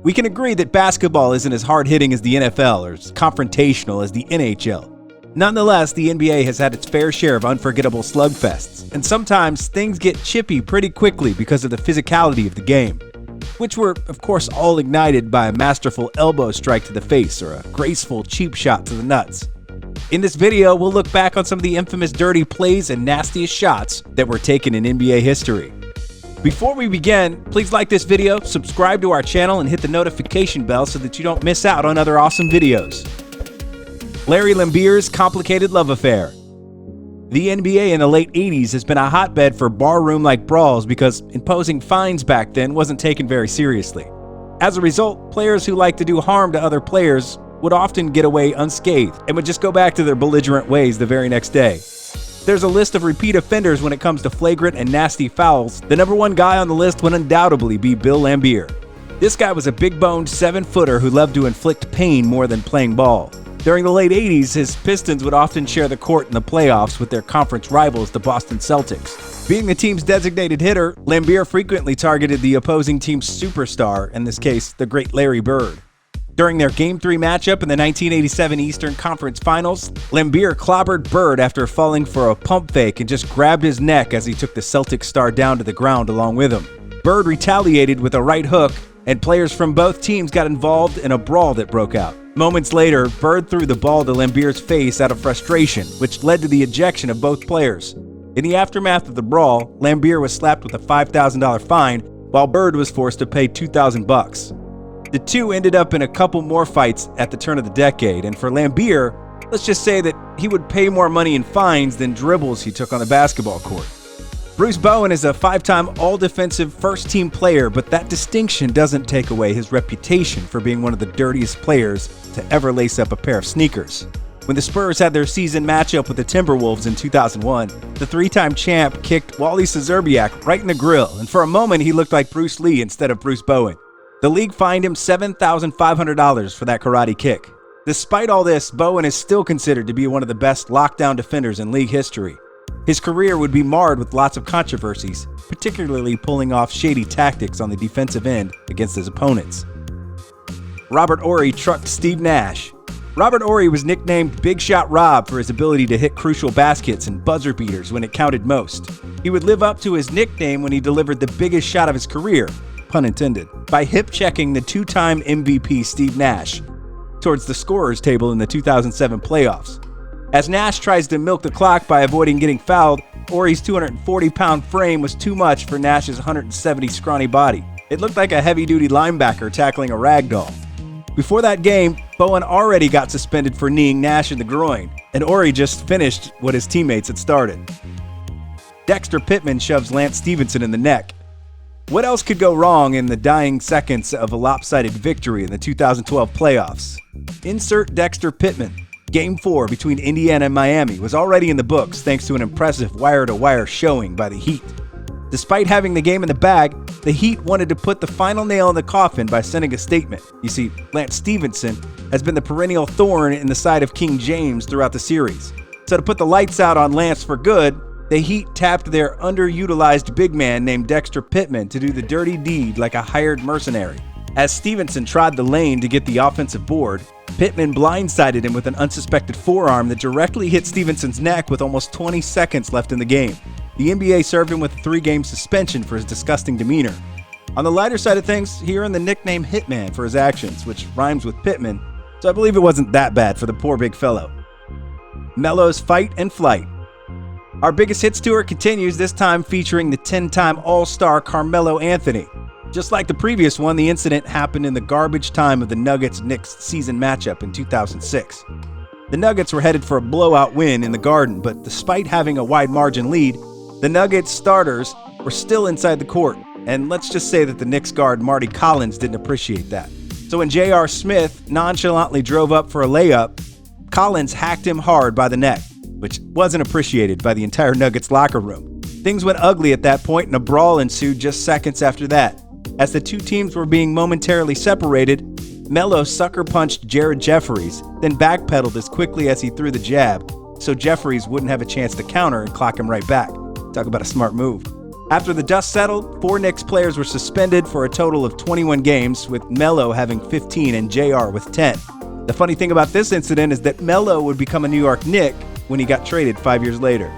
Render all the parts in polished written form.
We can agree that basketball isn't as hard-hitting as the NFL or as confrontational as the NHL. Nonetheless, the NBA has had its fair share of unforgettable slugfests, and sometimes things get chippy pretty quickly because of the physicality of the game, which were, of course, all ignited by a masterful elbow strike to the face or a graceful cheap shot to the nuts. In this video, we'll look back on some of the infamous dirty plays and nastiest shots that were taken in NBA history. Before we begin, please like this video, subscribe to our channel, and hit the notification bell so that you don't miss out on other awesome videos. Larry Lambeer's complicated love affair. The NBA in the late 80s has been a hotbed for barroom-like brawls because imposing fines back then wasn't taken very seriously. As a result, players who like to do harm to other players would often get away unscathed and would just go back to their belligerent ways the very next day. There's a list of repeat offenders when it comes to flagrant and nasty fouls. The number one guy on the list would undoubtedly be Bill Laimbeer. This guy was a big-boned 7-footer who loved to inflict pain more than playing ball. During the late 80s, his Pistons would often share the court in the playoffs with their conference rivals, the Boston Celtics. Being the team's designated hitter, Laimbeer frequently targeted the opposing team's superstar, in this case, the great Larry Bird. During their Game 3 matchup in the 1987 Eastern Conference Finals, Laimbeer clobbered Bird after falling for a pump fake and just grabbed his neck as he took the Celtics star down to the ground along with him. Bird retaliated with a right hook, and players from both teams got involved in a brawl that broke out. Moments later, Bird threw the ball to Laimbeer's face out of frustration, which led to the ejection of both players. In the aftermath of the brawl, Laimbeer was slapped with a $5,000 fine, while Bird was forced to pay $2,000. The two ended up in a couple more fights at the turn of the decade, and for Laimbeer, let's just say that he would pay more money in fines than dribbles he took on the basketball court. Bruce Bowen is a 5-time all-defensive first-team player, but that distinction doesn't take away his reputation for being one of the dirtiest players to ever lace up a pair of sneakers. When the Spurs had their season matchup with the Timberwolves in 2001, the 3-time champ kicked Wally Szczerbiak right in the grill, and for a moment he looked like Bruce Lee instead of Bruce Bowen. The league fined him $7,500 for that karate kick. Despite all this, Bowen is still considered to be one of the best lockdown defenders in league history. His career would be marred with lots of controversies, particularly pulling off shady tactics on the defensive end against his opponents. Robert Orry trucked Steve Nash. Robert Orry was nicknamed Big Shot Rob for his ability to hit crucial baskets and buzzer beaters when it counted most. He would live up to his nickname when he delivered the biggest shot of his career, pun intended, by hip-checking the 2-time MVP Steve Nash towards the scorer's table in the 2007 playoffs. As Nash tries to milk the clock by avoiding getting fouled, Orry's 240-pound frame was too much for Nash's 170 scrawny body. It looked like a heavy-duty linebacker tackling a ragdoll. Before that game, Bowen already got suspended for kneeing Nash in the groin, and Orry just finished what his teammates had started. Dexter Pittman shoves Lance Stephenson in the neck. What else could go wrong in the dying seconds of a lopsided victory in the 2012 playoffs? Insert Dexter Pittman. Game 4 between Indiana and Miami was already in the books thanks to an impressive wire-to-wire showing by the Heat. Despite having the game in the bag, the Heat wanted to put the final nail in the coffin by sending a statement. You see, Lance Stephenson has been the perennial thorn in the side of King James throughout the series. So to put the lights out on Lance for good, the Heat tapped their underutilized big man named Dexter Pittman to do the dirty deed like a hired mercenary. As Stephenson trod the lane to get the offensive board, Pittman blindsided him with an unsuspected forearm that directly hit Stephenson's neck with almost 20 seconds left in the game. The NBA served him with a 3-game suspension for his disgusting demeanor. On the lighter side of things, he earned the nickname Hitman for his actions, which rhymes with Pittman, so I believe it wasn't that bad for the poor big fellow. Melo's fight and flight. Our biggest hits tour continues, this time featuring the 10-time All-Star Carmelo Anthony. Just like the previous one, the incident happened in the garbage time of the Nuggets-Knicks season matchup in 2006. The Nuggets were headed for a blowout win in the Garden, but despite having a wide margin lead, the Nuggets starters were still inside the court, and let's just say that the Knicks guard Marty Collins didn't appreciate that. So when J.R. Smith nonchalantly drove up for a layup, Collins hacked him hard by the neck, which wasn't appreciated by the entire Nuggets locker room. Things went ugly at that point, and a brawl ensued just seconds after that. As the two teams were being momentarily separated, Melo sucker punched Jared Jeffries, then backpedaled as quickly as he threw the jab, so Jeffries wouldn't have a chance to counter and clock him right back. Talk about a smart move. After the dust settled, 4 Knicks players were suspended for a total of 21 games, with Melo having 15 and JR with 10. The funny thing about this incident is that Melo would become a New York Knick when he got traded 5 years later.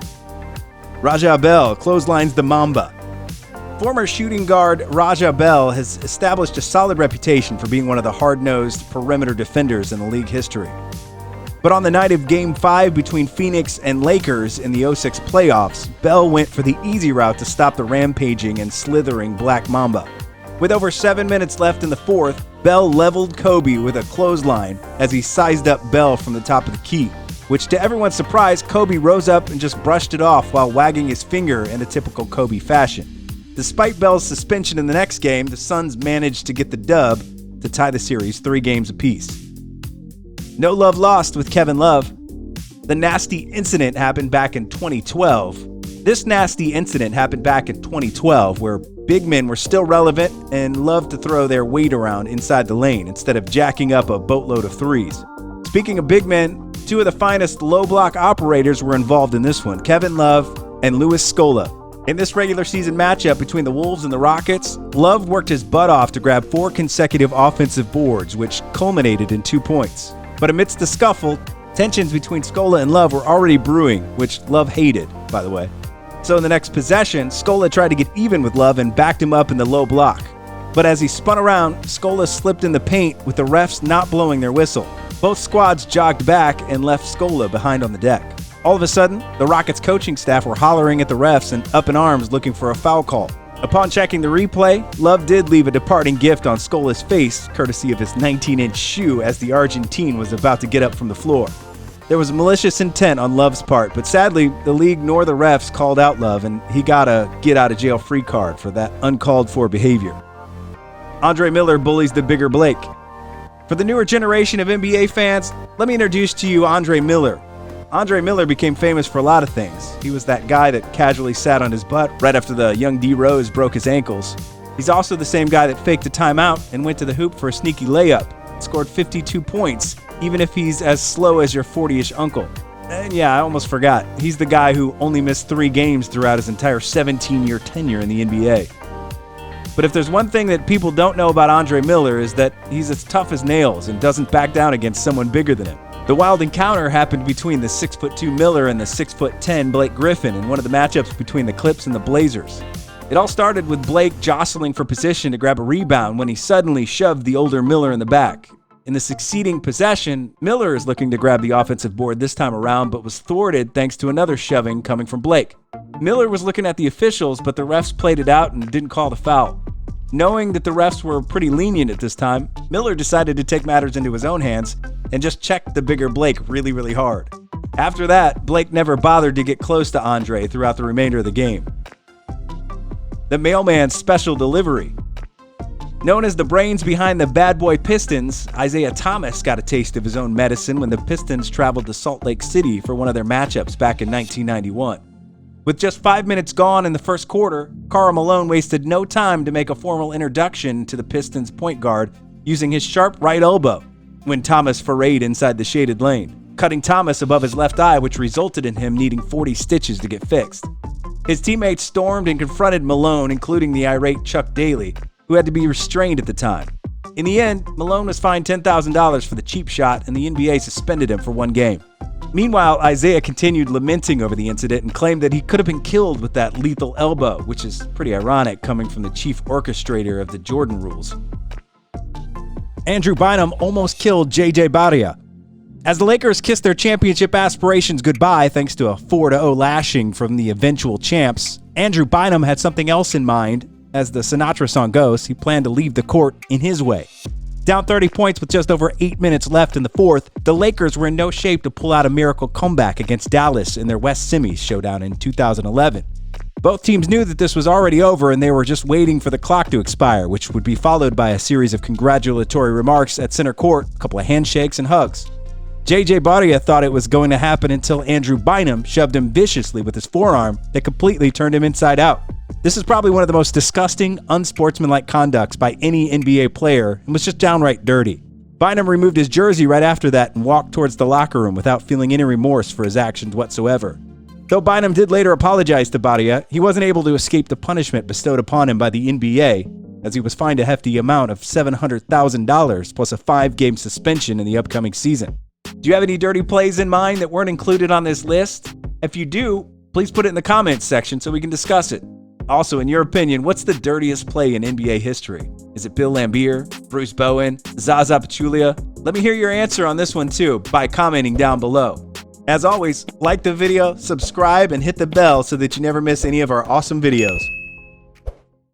Raja Bell clotheslines the Mamba. Former shooting guard Raja Bell has established a solid reputation for being one of the hard-nosed perimeter defenders in the league history. But on the night of Game 5 between Phoenix and Lakers in the 2006 playoffs, Bell went for the easy route to stop the rampaging and slithering Black Mamba. With over 7 minutes left in the fourth, Bell leveled Kobe with a clothesline as he sized up Bell from the top of the key, which to everyone's surprise, Kobe rose up and just brushed it off while wagging his finger in a typical Kobe fashion. Despite Bell's suspension in the next game, the Suns managed to get the dub to tie the series 3 games apiece. No love lost with Kevin Love. The nasty incident happened back in 2012. This nasty incident happened back in 2012 where big men were still relevant and loved to throw their weight around inside the lane instead of jacking up a boatload of threes. Speaking of big men, 2 of the finest low block operators were involved in this one, Kevin Love and Louis Scola. In this regular season matchup between the Wolves and the Rockets, Love worked his butt off to grab 4 consecutive offensive boards, which culminated in 2 points. But amidst the scuffle, tensions between Scola and Love were already brewing, which Love hated, by the way. So in the next possession, Scola tried to get even with Love and backed him up in the low block. But as he spun around, Scola slipped in the paint with the refs not blowing their whistle. Both squads jogged back and left Scola behind on the deck. All of a sudden, the Rockets coaching staff were hollering at the refs and up in arms looking for a foul call. Upon checking the replay, Love did leave a departing gift on Scola's face, courtesy of his 19-inch shoe as the Argentine was about to get up from the floor. There was malicious intent on Love's part, but sadly, the league nor the refs called out Love, and he got a get-out-of-jail-free card for that uncalled-for behavior. Andre Miller bullies the bigger Blake. For the newer generation of NBA fans, let me introduce to you Andre Miller. Andre Miller became famous for a lot of things. He was that guy that casually sat on his butt right after the young D. Rose broke his ankles. He's also the same guy that faked a timeout and went to the hoop for a sneaky layup, scored 52 points, even if he's as slow as your 40-ish uncle. And yeah, I almost forgot. He's the guy who only missed 3 games throughout his entire 17-year tenure in the NBA. But if there's one thing that people don't know about Andre Miller is that he's as tough as nails and doesn't back down against someone bigger than him. The wild encounter happened between the 6'2" Miller and the 6'10" Blake Griffin in one of the matchups between the Clips and the Blazers. It all started with Blake jostling for position to grab a rebound when he suddenly shoved the older Miller in the back. In the succeeding possession, Miller is looking to grab the offensive board this time around, but was thwarted thanks to another shoving coming from Blake. Miller was looking at the officials, but the refs played it out and didn't call the foul. Knowing that the refs were pretty lenient at this time, Miller decided to take matters into his own hands and just checked the bigger Blake really, really hard. After that, Blake never bothered to get close to Andre throughout the remainder of the game. The mailman's special delivery. Known as the brains behind the Bad Boy Pistons, Isaiah Thomas got a taste of his own medicine when the Pistons traveled to Salt Lake City for one of their matchups back in 1991. With just 5 minutes gone in the first quarter, Karl Malone wasted no time to make a formal introduction to the Pistons point guard using his sharp right elbow when Thomas forayed inside the shaded lane, cutting Thomas above his left eye, which resulted in him needing 40 stitches to get fixed. His teammates stormed and confronted Malone, including the irate Chuck Daly, who had to be restrained at the time. In the end, Malone was fined $10,000 for the cheap shot, and the NBA suspended him for 1 game. Meanwhile, Isaiah continued lamenting over the incident and claimed that he could have been killed with that lethal elbow, which is pretty ironic coming from the chief orchestrator of the Jordan rules. Andrew Bynum almost killed J.J. Barea. As the Lakers kissed their championship aspirations goodbye thanks to a 4-0 lashing from the eventual champs, Andrew Bynum had something else in mind. As the Sinatra song goes, he planned to leave the court in his way. Down 30 points with just over 8 minutes left in the fourth, the Lakers were in no shape to pull out a miracle comeback against Dallas in their West Semis showdown in 2011. Both teams knew that this was already over and they were just waiting for the clock to expire, which would be followed by a series of congratulatory remarks at center court, a couple of handshakes and hugs. J.J. Barea thought it was going to happen until Andrew Bynum shoved him viciously with his forearm that completely turned him inside out. This is probably one of the most disgusting, unsportsmanlike conducts by any NBA player and was just downright dirty. Bynum removed his jersey right after that and walked towards the locker room without feeling any remorse for his actions whatsoever. Though Bynum did later apologize to Badia, he wasn't able to escape the punishment bestowed upon him by the NBA, as he was fined a hefty amount of $700,000 plus a 5-game suspension in the upcoming season. Do you have any dirty plays in mind that weren't included on this list? If you do, please put it in the comments section so we can discuss it. Also, in your opinion, what's the dirtiest play in NBA history? Is it Bill Laimbeer, Bruce Bowen, Zaza Pachulia? Let me hear your answer on this one too by commenting down below. As always, like the video, subscribe, and hit the bell so that you never miss any of our awesome videos.